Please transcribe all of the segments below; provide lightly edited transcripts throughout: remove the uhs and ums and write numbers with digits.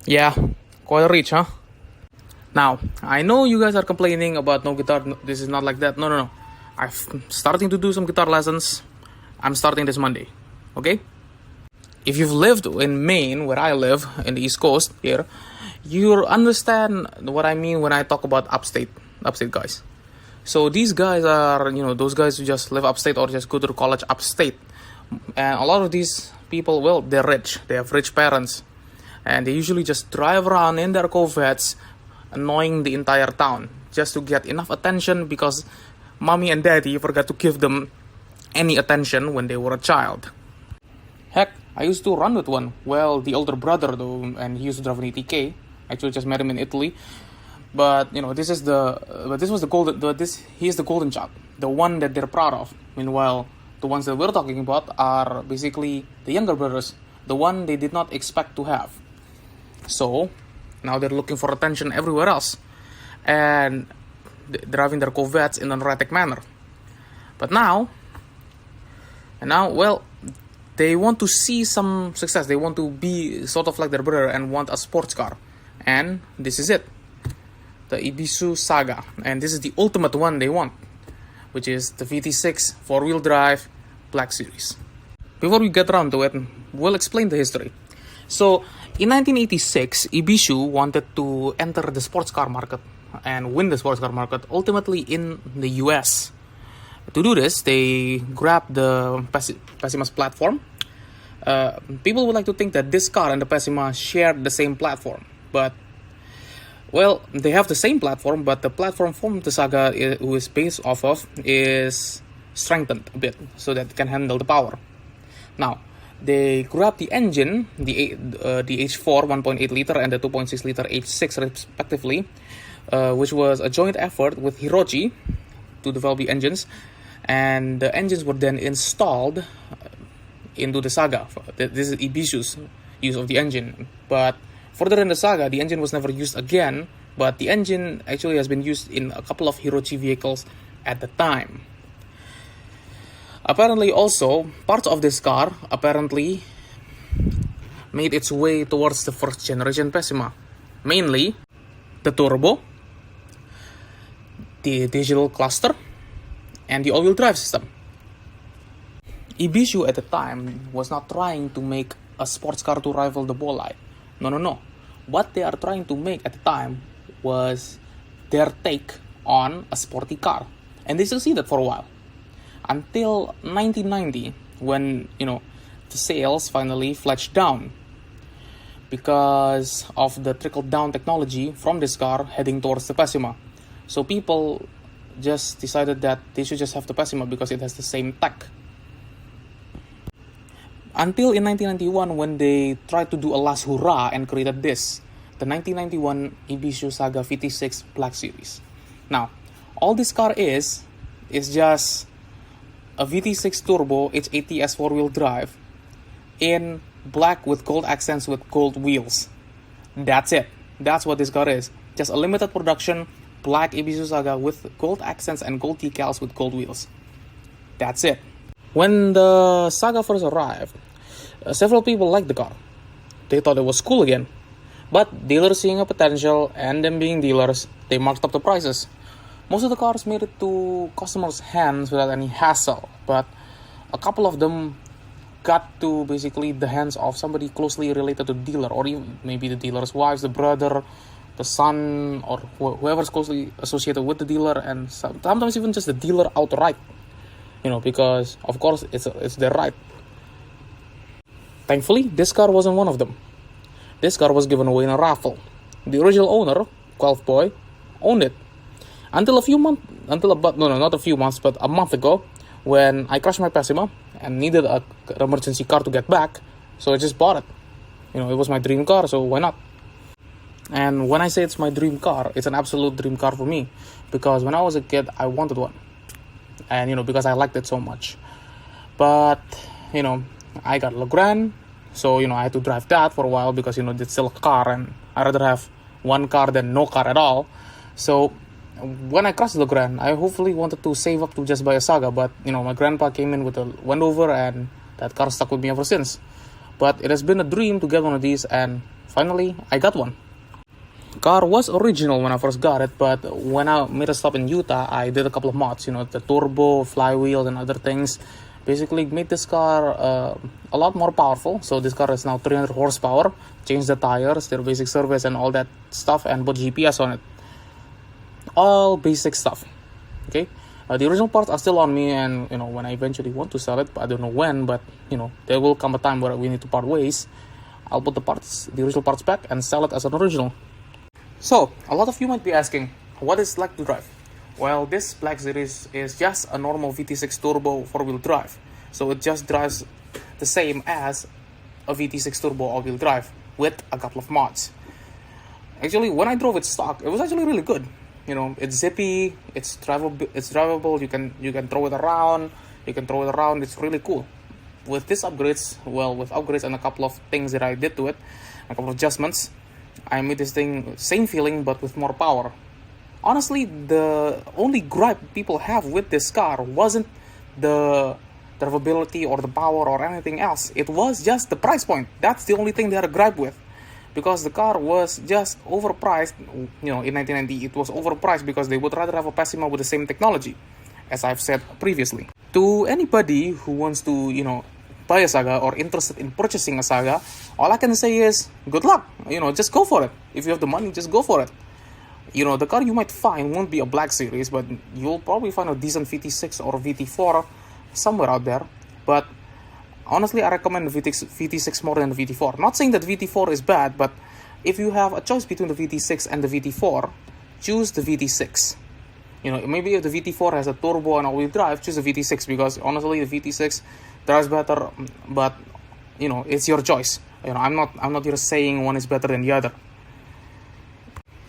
Yeah, quite rich, huh? Now, I know you guys are complaining about no guitar. This is not like that. No, no, no. I'm starting to do some guitar lessons. I'm starting this Monday. Okay? If you've lived in Maine, where I live, in the East Coast here, you'll understand what I mean when I talk about upstate guys. So these guys are, those guys who just live upstate or just go to college upstate. And a lot of these people, well, they're rich. They have rich parents. And they usually just drive around in their Corvettes, annoying the entire town just to get enough attention because mommy and daddy forgot to give them any attention when they were a child. Heck, I used to run with one. Well, the older brother though, and he used to drive an ATK. Actually, just met him in Italy. But this was the golden. He is the golden child, the one that they're proud of. Meanwhile, the ones that we're talking about are basically the younger brothers, the one they did not expect to have. So now they're looking for attention everywhere else, and driving their Corvettes in an erratic manner. But now, well, they want to see some success. They want to be sort of like their brother and want a sports car, and this is it. The Ibishu Saga, and this is the ultimate one they want, which is the VT-6 4-wheel drive Black Series. Before we get around to it, we'll explain the history. So, in 1986, Ibishu wanted to enter the sports car market and win the sports car market, ultimately in the US. To do this, they grabbed the Pessima's platform. People would like to think that this car and the Pessima shared the same platform, but well, they have the same platform, but the platform from the Saga, who is based off of, is strengthened a bit so that it can handle the power. Now, they grabbed the engine, the H4 1.8 liter and the 2.6 liter H6 respectively, which was a joint effort with Hirochi to develop the engines, and the engines were then installed into the Saga. This is Ibishu's use of the engine, but further in the Saga, the engine was never used again, but the engine actually has been used in a couple of Hirochi vehicles at the time. Apparently also, parts of this car apparently made its way towards the first generation Pessima. Mainly, the turbo, the digital cluster, and the all-wheel drive system. Ibishu at the time was not trying to make a sports car to rival the Bolide. No. What they are trying to make at the time was their take on a sporty car. And they succeeded for a while. Until 1990, when, the sales finally fledged down. Because of the trickle-down technology from this car heading towards the Pessima. So people just decided that they should just have the Pessima because it has the same tech. Until in 1991, when they tried to do a last hurrah and created this, the 1991 Ibishu Saga VT-6 Black Series. Now, all this car is just a VT-6 turbo H80S 4-wheel drive in black with gold accents with gold wheels. That's it. That's what this car is. Just a limited production black Ibishu Saga with gold accents and gold decals with gold wheels. That's it. When the Saga first arrived, several people liked the car. They thought it was cool again. But dealers seeing a potential and them being dealers, they marked up the prices. Most of the cars made it to customers' hands without any hassle. But a couple of them got to basically the hands of somebody closely related to the dealer, or even maybe the dealer's wives, the brother, the son, or whoever's closely associated with the dealer, and sometimes even just the dealer outright. Because of course it's their right. Thankfully, this car wasn't one of them. This car was given away in a raffle. The original owner, Guelph Boy, owned it. Not a few months, but a month ago, when I crashed my Pessima and needed an emergency car to get back, so I just bought it. It was my dream car, so why not? And when I say it's my dream car, it's an absolute dream car for me, because when I was a kid, I wanted one. And, because I liked it so much. But, I got Legrand, so, I had to drive that for a while because, it's still a car, and I'd rather have one car than no car at all. So, when I crossed Legrand, I hopefully wanted to save up to just buy a Saga, but, my grandpa came in with a Wendover, and that car stuck with me ever since. But it has been a dream to get one of these, and finally I got one. Car was original when I first got it, but when I made a stop in Utah, I did a couple of mods, the turbo, flywheel, and other things. Basically made this car a lot more powerful. So this car is now 300 horsepower. Changed the tires, their basic service and all that stuff, and put GPS on it. All basic stuff. Okay, the original parts are still on me, and when I eventually want to sell it, I don't know when, but there will come a time where we need to part ways. I'll put the original parts back and sell it as an original. So, a lot of you might be asking, what is it like to drive? Well, this Black Series is just a normal VT-6 turbo 4-wheel drive. So it just drives the same as a VT-6 turbo all-wheel drive with a couple of mods. Actually, when I drove it stock, it was actually really good. It's zippy, it's drivable, you can throw it around, it's really cool. With upgrades and a couple of things that I did to it, a couple of adjustments, I made this thing same feeling but with more power. Honestly, the only gripe people have with this car wasn't the drivability or the power or anything else. It was just the price point. That's the only thing they had a gripe with. Because the car was just overpriced. In 1990, it was overpriced because they would rather have a Passima with the same technology, as I've said previously. To anybody who wants to, buy a Saga or interested in purchasing a Saga, all I can say is good luck. Just go for it. If you have the money, just go for it. The car you might find won't be a Black Series, but you'll probably find a decent VT-6 or VT-4 somewhere out there. But honestly, I recommend the VT-6 more than the VT-4. Not saying that VT-4 is bad, but if you have a choice between the VT-6 and the VT-4, choose the VT-6. Maybe if the VT-4 has a turbo and all-wheel drive, choose the VT-6, because honestly, the VT-6 drives better, but it's your choice. I'm not here saying one is better than the other.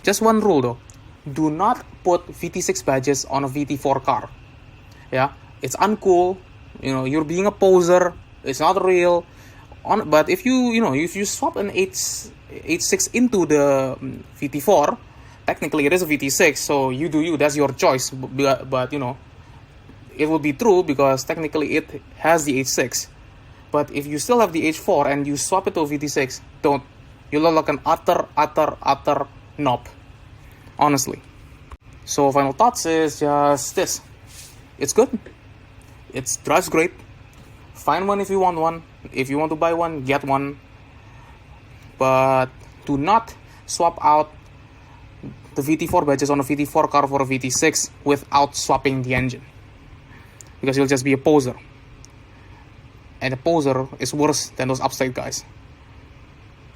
Just one rule though: do not put VT-6 badges on a VT-4 car. Yeah, it's uncool. You're being a poser. It's not real. But if you swap an H6 into the VT-4, technically it is a VT-6, so you do you. That's your choice. But it would be true because technically it has the H6. But if you still have the H4 and you swap it to a VT-6, don't. You look like an utter knob. Honestly. So final thoughts is just this. It's good. It drives great. Find one if you want one. If you want to buy one, get one. But do not swap out the VT-4 badges on a VT-4 car for a VT-6 without swapping the engine. Because you'll just be a poser. And a poser is worse than those upstate guys.